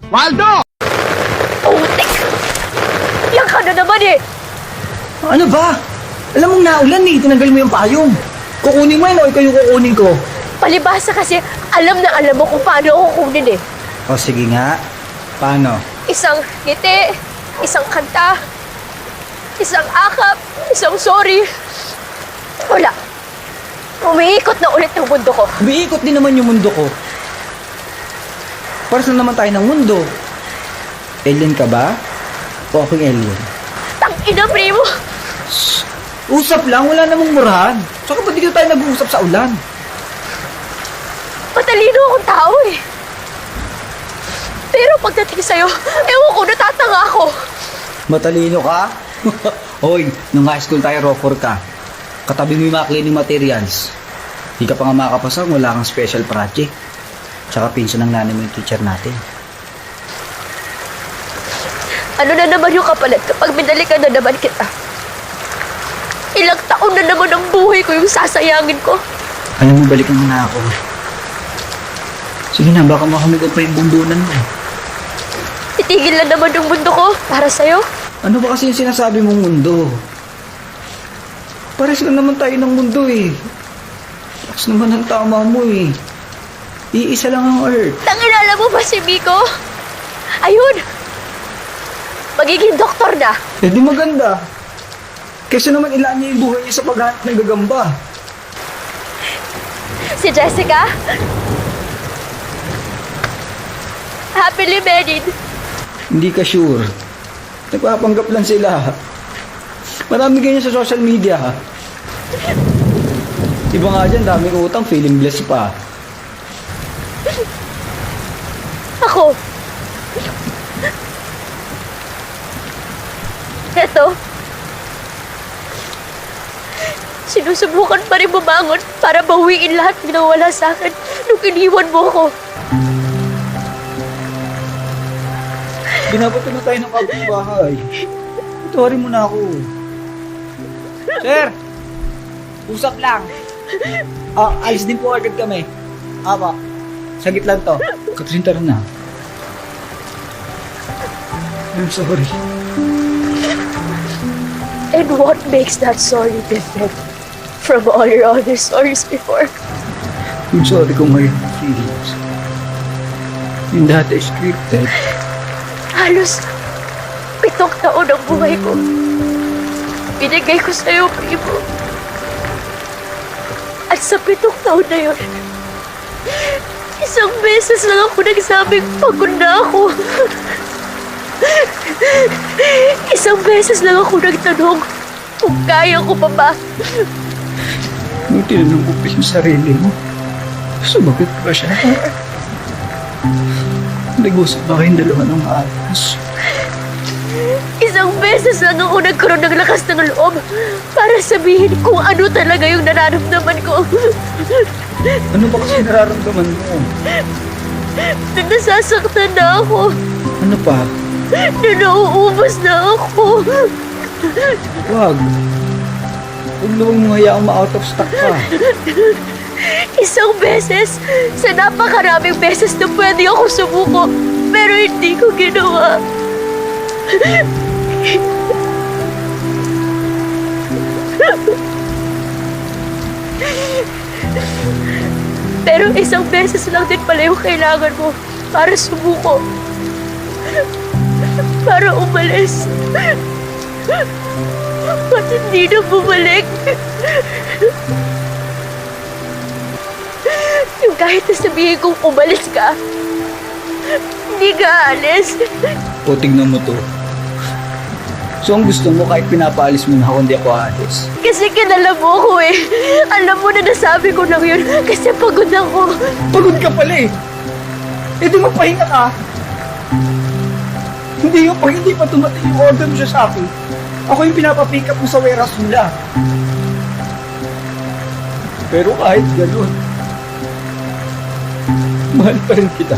Waldo! Putik! Yan ka na naman eh! Ano ba? Alam mong naulan eh, tinanggal mo yung payong. Kukunin mo yun o ikaw yung kukunin ko? Palibasa kasi alam na alam mo kung paano ako kunin eh. O sige nga, paano? Isang ngiti, isang kanta, isang akap, isang sorry. Wala. Umiikot na ulit yung mundo ko. Umiikot din naman yung mundo ko. Para saan naman tayo ng mundo? Alien ka ba? O aking alien? Tangina, primo! Usap lang, wala namang murahan. Saka ba't dito tayo nag-uusap sa ulan? Matalino akong tao eh. Pero pagdating sa'yo, ewan ko, natatanga ako. Matalino ka? Hoy, nung high school tayo, rocker ka. Katabi mo yung mga cleaning materials. Di ka pa nga makakapasang, wala kang special project. Tsaka pinsan ng nanay mo yung teacher natin. Ano na naman yung kapalit kapag binalikan na naman kita? Ilang taon na naman ang buhay ko yung sasayangin ko. Alam mo, balikan mo na ako. Sige na, baka makamigod pa yung bundunan mo. Titigil na naman yung mundo ko para sa'yo. Ano ba kasi yung sinasabi mong mundo? Pares lang naman tayo ng mundo eh. Pares naman ang tama mo eh. Iisa lang ang Earth. Tangilala mo ba si Miko? Ayun! Magiging doktor na. Eh di maganda. Kasi naman ilaan niya yung buhay niya sa paghahanap ng gagamba. Si Jessica? Happily married. Hindi ka sure. Nagpapanggap lang sila. Marami ganyan sa social media. Iba nga dyan, daming utang, feeling blessed pa. Ako. Eto. Sinusubukan pa rin bumangon para bawiin lahat ng nawala sa akin nung iniwan mo ko. Binabato na tayo ng kapitbahay. Tuwarin mo na ako. Sir! Usap lang. Alis din po agad kami. Apa, sagit lang to. Katrin, tara na. I'm sorry. And what makes that story different from all your other stories before? I'm sorry kung may feelings. Yung dati scripted. Halos 7 taon ang buhay ko. Binigay ko sa'yo, primo. At sa 7 taon na yun, isang beses lang ako nagsabing pagod na ako. Isang beses lang ako nagtanong kung kaya ko pa ba. Nung tinanong ko pa yung sarili mo, sumagot ba siya? Nag-usap ba kayong dalawa ng maayos? Isang beses lang ako nagkaroon ng lakas ng loob para sabihin kung ano talaga yung nararamdaman ko. Ano ba kasi nararamdaman mo? Na nasasaktan na ako. Ano pa? Na nauubos na ako. Wag. Huwag naman mo hayaang ma-out of stock ka. Isang beses, sa napakaraming beses na pwede ako sumuko, pero hindi ko ginawa. Pero isang beses lang din pala yung kailangan mo para sumuko. Para umalis. Ba't hindi na bumalik? Yung kahit na sabihin kong umalis ka, hindi ka alis. O, tignan mo to. So, ang gusto mo kahit pinapaalis mo na ako, hindi ako aalis. Kasi kilala mo ako eh. Alam mo na nasabi ko lang yun kasi pagod ako. Pagod ka pala eh. Eh, di magpahinga ka. Hindi yung pag hindi pa tumating yung order mo siya sa akin. Ako yung pinapapick up mo sa warehouse nila. Pero kahit ganun, mahal pa rin kita.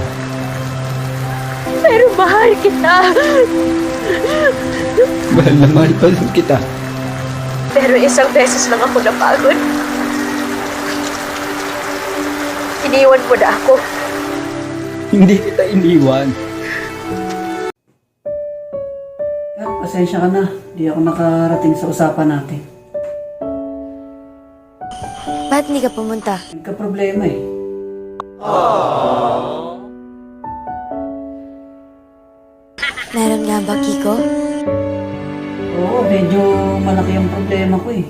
Pero mahal kita. Mahal na mahal pa rin kita. Pero isang beses lang ako napagod. Iniwan mo na ako. Hindi kita iniwan. Pasensya ka na. Di ako nakarating sa usapan natin. Ba't hindi ka pumunta? Nagka-problema eh. Meron nga ba, Kiko? Oo, medyo malaki ang problema ko eh.